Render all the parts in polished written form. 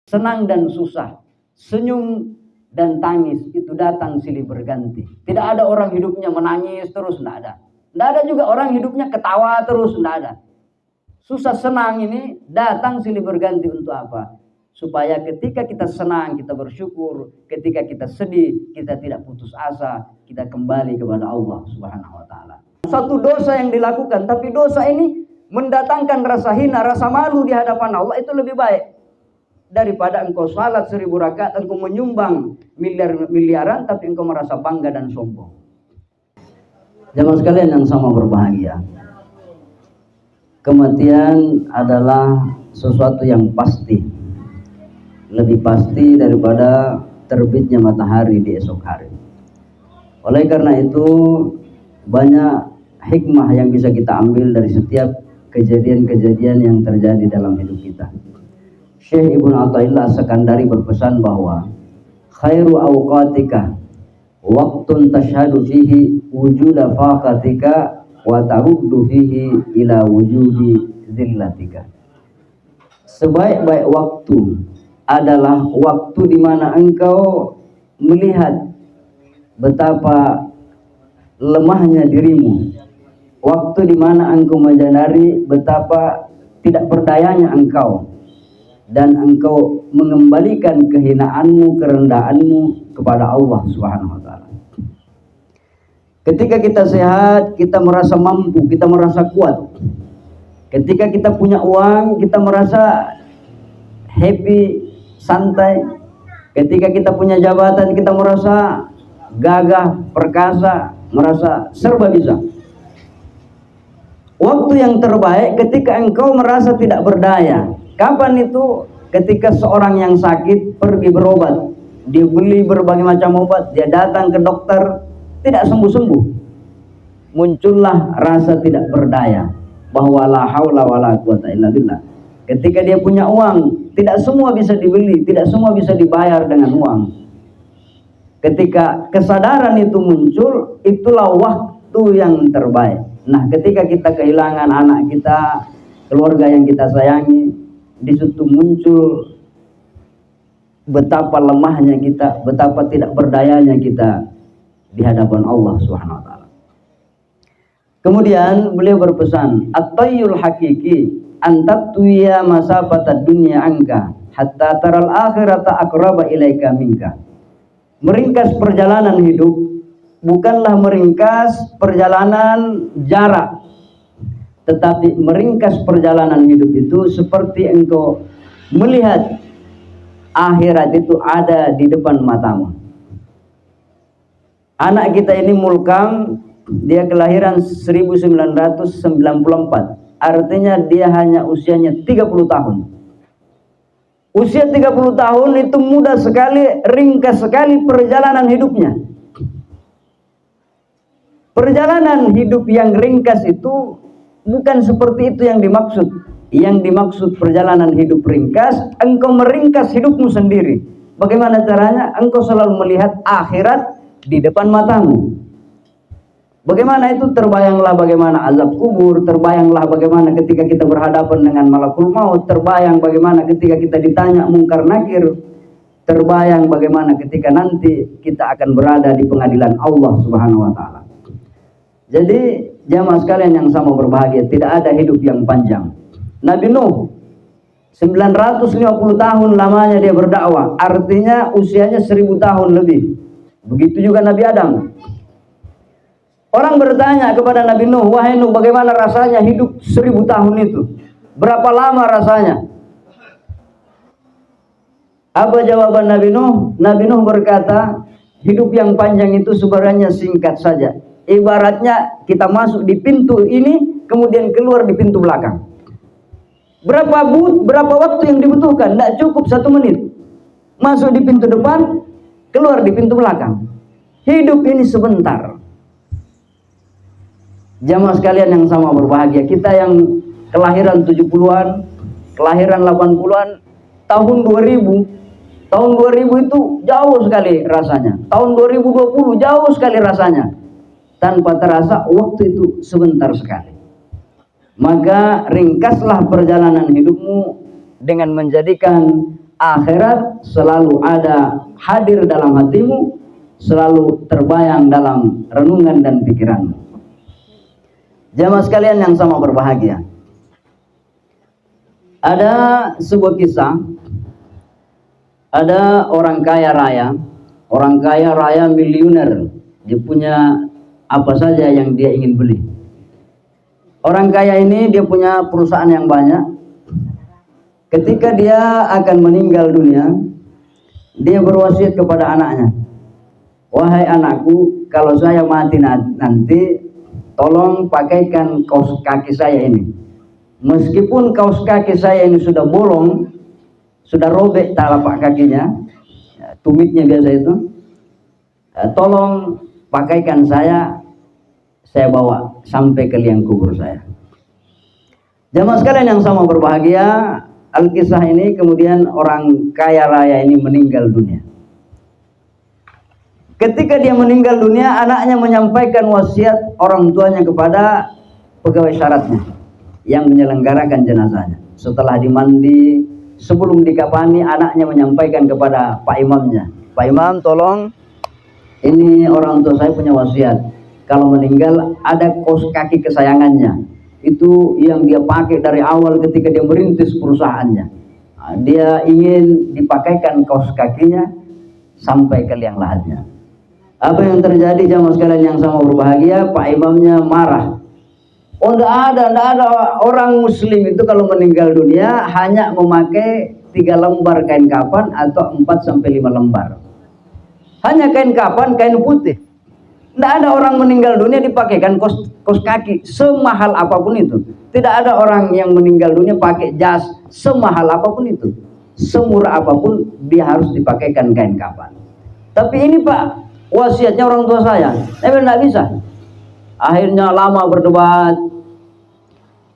Senang dan susah, senyum dan tangis itu datang silih berganti. Tidak ada orang hidupnya menangis terus, tidak ada. Tidak ada juga orang hidupnya ketawa terus, tidak ada. Susah senang ini datang silih berganti untuk apa? Supaya ketika kita senang, kita bersyukur. Ketika kita sedih, kita tidak putus asa. Kita kembali kepada Allah Subhanahu wa ta'ala. Satu dosa yang dilakukan, tapi dosa ini mendatangkan rasa hina, rasa malu di hadapan Allah, itu lebih baik daripada engkau salat 1000 rakaat, engkau menyumbang miliaran, tapi engkau merasa bangga dan sombong. Jamaah sekalian yang sama berbahagia, kematian adalah sesuatu yang pasti, lebih pasti daripada terbitnya matahari di esok hari. Oleh karena itu, banyak hikmah yang bisa kita ambil dari setiap kejadian-kejadian yang terjadi dalam hidup kita. Syekh Ibnu Athaillah As-Sakandari berpesan bahwa khairu awqatika waqtun tashhadu fihi wujuda faqatika wa taruddu fihi ila wujudi zillatika. Sebaik-baik waktu adalah waktu di mana engkau melihat betapa lemahnya dirimu, waktu di mana engkau menyadari betapa tidak berdayanya engkau, dan engkau mengembalikan kehinaanmu, kerendahanmu kepada Allah Subhanahu wa ta'ala. Ketika kita sehat, kita merasa mampu, kita merasa kuat. Ketika kita punya uang, kita merasa happy, santai. Ketika kita punya jabatan, kita merasa gagah, perkasa, merasa serba bisa. Waktu yang terbaik ketika engkau merasa tidak berdaya. Kapan itu? Ketika seorang yang sakit pergi berobat, dia beli berbagai macam obat, dia datang ke dokter, tidak sembuh-sembuh. Muncullah rasa tidak berdaya, bahwa la haula wala quwata illa billah. Ketika dia punya uang, tidak semua bisa dibeli, tidak semua bisa dibayar dengan uang. Ketika kesadaran itu muncul, itulah waktu yang terbaik. Nah, ketika kita kehilangan anak kita, keluarga yang kita sayangi, di situ muncul betapa lemahnya kita, betapa tidak berdayanya kita di hadapan Allah Subhanahu wa ta'ala. Kemudian beliau berpesan, at-tayyul hakiki antattuya masafata dunya anka hatta taral akhirata aqraba ilaika minka. Meringkas perjalanan hidup bukanlah meringkas perjalanan jarak, tetapi meringkas perjalanan hidup itu seperti engkau melihat akhirat itu ada di depan matamu. Anak kita ini Mulkam, dia kelahiran 1994, artinya dia hanya usianya 30 tahun. Usia 30 tahun itu mudah sekali, ringkas sekali perjalanan hidupnya. Perjalanan hidup yang ringkas itu bukan seperti itu yang dimaksud. Yang dimaksud perjalanan hidup ringkas, engkau meringkas hidupmu sendiri. Bagaimana caranya? Engkau selalu melihat akhirat di depan matamu. Bagaimana itu? Terbayanglah bagaimana azab kubur, terbayanglah bagaimana ketika kita berhadapan dengan malakul maut, terbayang bagaimana ketika kita ditanya mungkar nakir, terbayang bagaimana ketika nanti kita akan berada di pengadilan Allah Subhanahu wa ta'ala. Jadi jamaah sekalian yang sama berbahagia, tidak ada hidup yang panjang. Nabi Nuh 950 tahun lamanya dia berdakwah, artinya usianya 1000 tahun lebih. Begitu juga Nabi Adam. Orang bertanya kepada Nabi Nuh, wahai Nuh, bagaimana rasanya hidup 1000 tahun itu? Berapa lama rasanya? Apa jawaban Nabi Nuh? Nabi Nuh berkata, hidup yang panjang itu sebenarnya singkat saja. Ibaratnya kita masuk di pintu ini, kemudian keluar di pintu belakang. Berapa waktu yang dibutuhkan? Tidak cukup 1 menit. Masuk di pintu depan, keluar di pintu belakang. Hidup ini sebentar. Jamaah sekalian yang sama berbahagia, kita yang kelahiran 70-an, kelahiran 80-an, tahun 2000, tahun 2000 itu jauh sekali rasanya. Tahun 2020 jauh sekali rasanya. Tanpa terasa waktu itu sebentar sekali. Maka ringkaslah perjalanan hidupmu dengan menjadikan akhirat selalu ada hadir dalam hatimu, selalu terbayang dalam renungan dan pikiranmu. Jamaah sekalian yang sama berbahagia, ada sebuah kisah. Ada orang kaya raya miliuner, dia punya apa saja yang dia ingin beli. Orang kaya ini dia punya perusahaan yang banyak. Ketika dia akan meninggal dunia, dia berwasiat kepada anaknya, wahai anakku, kalau saya mati nanti, tolong pakaikan kaos kaki saya ini. Meskipun kaos kaki saya ini sudah bolong, sudah robek telapak kakinya, tumitnya biasa itu, tolong pakaikan saya bawa sampai ke liang kubur saya. Jamaah sekalian yang sama berbahagia, Alkisah ini kemudian orang kaya raya ini meninggal dunia. Ketika dia meninggal dunia, anaknya menyampaikan wasiat orang tuanya kepada pegawai syaratnya yang menyelenggarakan jenazahnya. Setelah dimandi, sebelum dikafani, anaknya menyampaikan kepada Pak Imamnya, Pak Imam, tolong, ini orang tua saya punya wasiat, kalau meninggal ada kaos kaki kesayangannya, itu yang dia pakai dari awal ketika dia merintis perusahaannya. Dia ingin dipakaikan kaos kakinya sampai ke liang lahatnya. Apa yang terjadi jamaah sekalian yang sama berbahagia? Pak Imamnya marah. Oh, tidak ada orang muslim itu kalau meninggal dunia hanya memakai 3 lembar kain kafan atau 4-5 lembar. Hanya kain kafan, kain putih. Tidak ada orang meninggal dunia dipakaikan kaos kaki semahal apapun itu. Tidak ada orang yang meninggal dunia pakai jas semahal apapun itu. Semurah apapun dia harus dipakaikan kain kafan. Tapi ini Pak, wasiatnya orang tua saya, tapi tidak bisa. Akhirnya lama berdebat.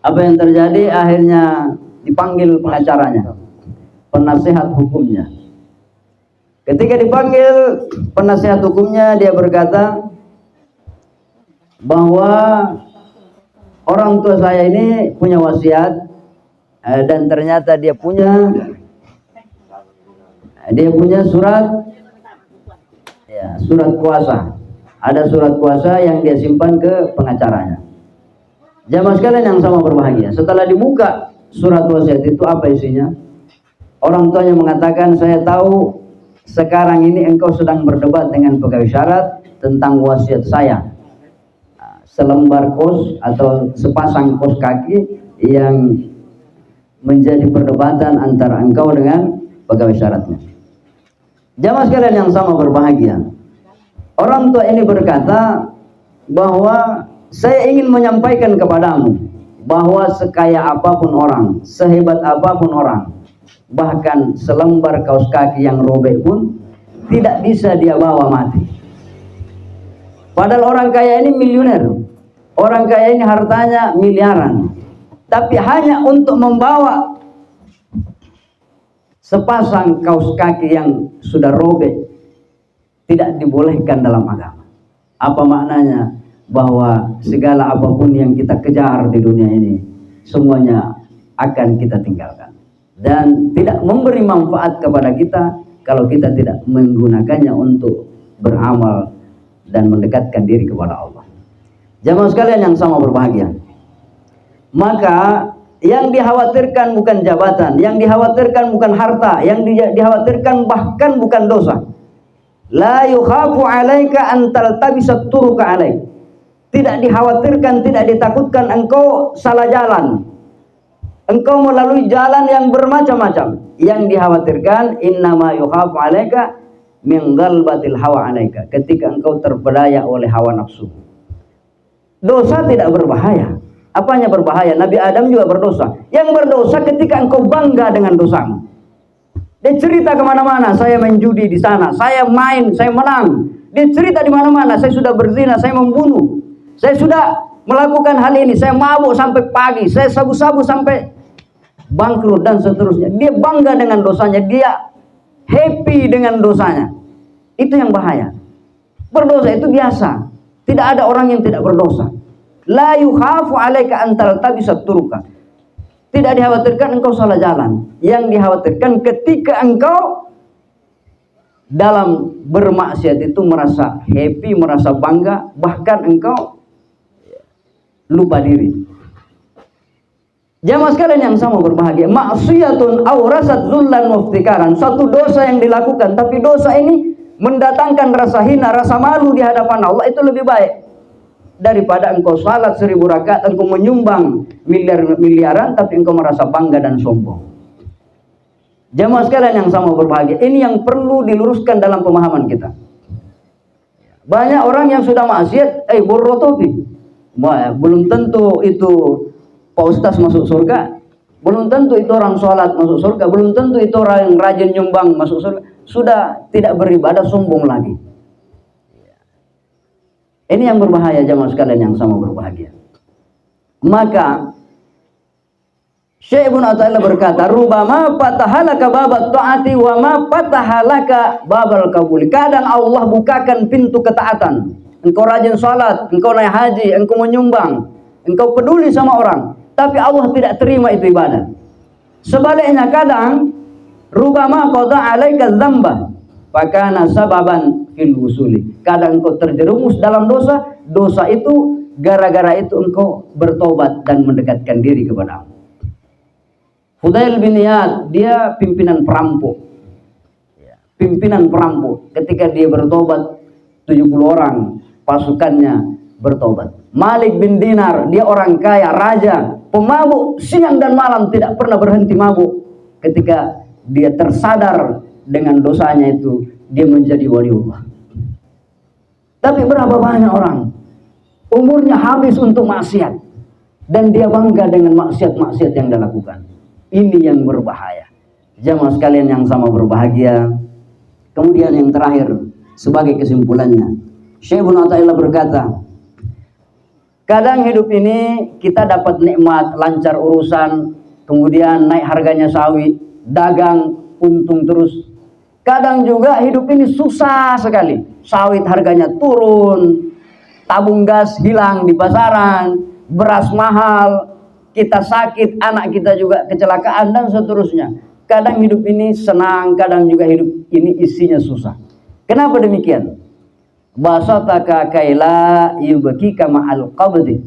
Apa yang terjadi? Akhirnya dipanggil pengacaranya, penasihat hukumnya. Ketika dipanggil penasihat hukumnya, dia berkata bahwa orang tua saya ini punya wasiat, dan ternyata dia punya surat kuasa. Ada surat kuasa yang dia simpan ke pengacaranya. Jamaah sekalian yang sama berbahagia, setelah dibuka surat wasiat itu, apa isinya? Orang tuanya mengatakan, saya tahu sekarang ini engkau sedang berdebat dengan pegawai syarat tentang wasiat saya, selembar kos atau sepasang kos kaki yang menjadi perdebatan antara engkau dengan pegawai syaratnya. Jamaah sekalian yang sama berbahagia, orang tua ini berkata bahwa saya ingin menyampaikan kepadamu bahwa sekaya apapun orang, sehebat apapun orang, bahkan selembar kaos kaki yang robek pun tidak bisa dia bawa mati. Padahal orang kaya ini miliuner, orang kaya ini hartanya miliaran, tapi hanya untuk membawa sepasang kaos kaki yang sudah robek tidak dibolehkan dalam agama. Apa maknanya? Bahwa segala apapun yang kita kejar di dunia ini semuanya akan kita tinggalkan dan tidak memberi manfaat kepada kita kalau kita tidak menggunakannya untuk beramal dan mendekatkan diri kepada Allah. Jamaah sekalian yang sama berbahagia, maka yang dikhawatirkan bukan jabatan, yang dikhawatirkan bukan harta, yang dikhawatirkan bahkan bukan dosa. La yukhafu alaika an taltabisa turuka alaik. Tidak dikhawatirkan, tidak ditakutkan engkau salah jalan, engkau melalui jalan yang bermacam-macam. Yang dikhawatirkan innama yukhafu alaika min ghalbatil hawa alaika, ketika engkau terpedaya oleh hawa nafsu. Dosa tidak berbahaya. Apanya berbahaya? Nabi Adam juga berdosa. Yang berdosa ketika engkau bangga dengan dosamu. Dia cerita kemana-mana, saya menjudi di sana, saya main, saya menang. Dia cerita di mana-mana, saya sudah berzina, saya membunuh, saya sudah melakukan hal ini, saya mabuk sampai pagi, saya sabu-sabu sampai bangkrut dan seterusnya. Dia bangga dengan dosanya, dia happy dengan dosanya. Itu yang bahaya. Berdosa itu biasa. Tidak ada orang yang tidak berdosa. La yukhafu alaika an taltabisa turuka. Tidak dikhawatirkan engkau salah jalan. Yang dikhawatirkan ketika engkau dalam bermaksiat itu merasa happy, merasa bangga, bahkan engkau lupa diri. Jamaah sekalian yang sama berbahagia, maksiatun aurasat zullan muftikaran, satu dosa yang dilakukan tapi dosa ini mendatangkan rasa hina, rasa malu di hadapan Allah, itu lebih baik daripada engkau salat 1000 rakaat, engkau menyumbang miliaran tapi engkau merasa bangga dan sombong. Jamaah sekalian yang sama berbahagia, ini yang perlu diluruskan dalam pemahaman kita. Banyak orang yang sudah maksiat, borotopi, belum tentu itu Pak Ustaz masuk surga, belum tentu itu orang sholat masuk surga, belum tentu itu orang yang rajin nyumbang masuk surga. Sudah tidak beribadah, sombong lagi. Ini yang berbahaya jamaah sekalian yang sama berbahagia. Maka Syekh Ibnu Athaillah berkata, rubama fatahalaka babat taati wa ma fatahalaka babal kabuli. Kadang Allah bukakan pintu ketaatan. Engkau rajin salat, engkau naik haji, engkau menyumbang, engkau peduli sama orang, tapi Allah tidak terima itu ibadah. Sebaliknya kadang rubama qada alaika dzamba fakana sababan fil wusuli. Kadang engkau terjerumus dalam dosa, dosa itu gara-gara itu engkau bertobat dan mendekatkan diri kepada Allah. Fudail bin Iyad, dia pimpinan perampok. Pimpinan perampok. Ketika dia bertobat, 70 orang pasukannya bertobat. Malik bin Dinar, dia orang kaya, raja, pemabuk, siang dan malam tidak pernah berhenti mabuk. Ketika dia tersadar dengan dosanya itu, dia menjadi waliullah. Tapi berapa banyak orang umurnya habis untuk maksiat dan dia bangga dengan maksiat-maksiat yang dia lakukan. Ini yang berbahaya. Jamaah sekalian yang sama berbahagia. Kemudian yang terakhir sebagai kesimpulannya, Syekh Ibnu Athaillah berkata, kadang hidup ini kita dapat nikmat, lancar urusan, kemudian naik harganya sawit, dagang, untung terus. Kadang juga hidup ini susah sekali, sawit harganya turun, tabung gas hilang di pasaran, beras mahal, kita sakit, anak kita juga kecelakaan dan seterusnya. Kadang hidup ini senang, kadang juga hidup ini isinya susah. Kenapa demikian? Basataka kaila yubkika ma'al qabdi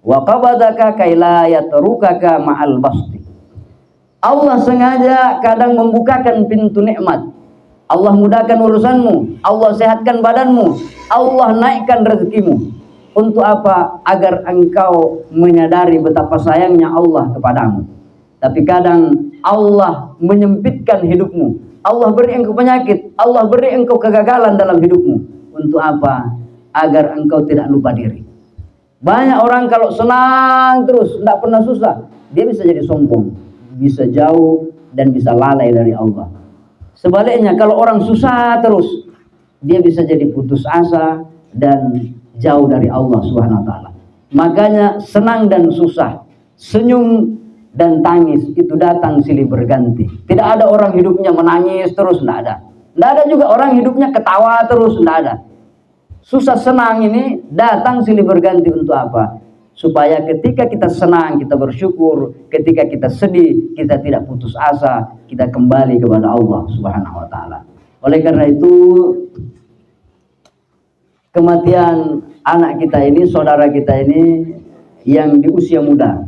wa qabadaka kaila yatrukaka ma'al basti. Allah sengaja kadang membukakan pintu nikmat. Allah mudahkan urusanmu, Allah sehatkan badanmu, Allah naikkan rezekimu. Untuk apa? Agar engkau menyadari betapa sayangnya Allah kepadamu. Tapi kadang Allah menyempitkan hidupmu, Allah beri engkau penyakit, Allah beri engkau kegagalan dalam hidupmu. Untuk apa? Agar engkau tidak lupa diri. Banyak orang kalau senang terus, tidak pernah susah, dia bisa jadi sombong, bisa jauh dan bisa lalai dari Allah. Sebaliknya kalau orang susah terus, dia bisa jadi putus asa dan jauh dari Allah Subhanahu wa taala. Makanya senang dan susah, senyum dan tangis itu datang silih berganti. Tidak ada orang hidupnya menangis terus, tidak ada. Tidak ada juga orang hidupnya ketawa terus, tidak ada. Susah senang ini datang silih berganti. Untuk apa? Supaya ketika kita senang, kita bersyukur, ketika kita sedih, kita tidak putus asa, kita kembali kepada Allah Subhanahu wa taala. Oleh karena itu, kematian anak kita ini, saudara kita ini yang di usia muda,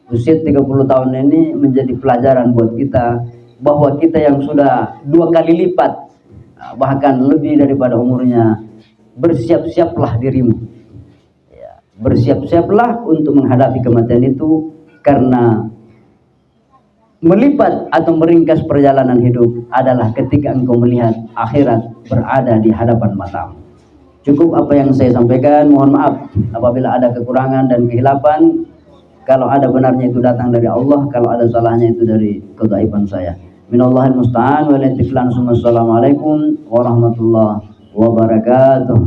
usia 30 tahun ini menjadi pelajaran buat kita bahwa kita yang sudah 2 kali lipat, bahkan lebih daripada umurnya, bersiap-siaplah dirimu. Bersiap-siaplah untuk menghadapi kematian itu, karena melipat atau meringkas perjalanan hidup adalah ketika engkau melihat akhirat berada di hadapan matamu. Cukup apa yang saya sampaikan, mohon maaf apabila ada kekurangan dan kehilapan. Kalau ada benarnya itu datang dari Allah, kalau ada salahnya itu dari kedaiban saya. Minallahil musta'an wal intiflan. Assalamualaikum warahmatullahi wabarakatuh.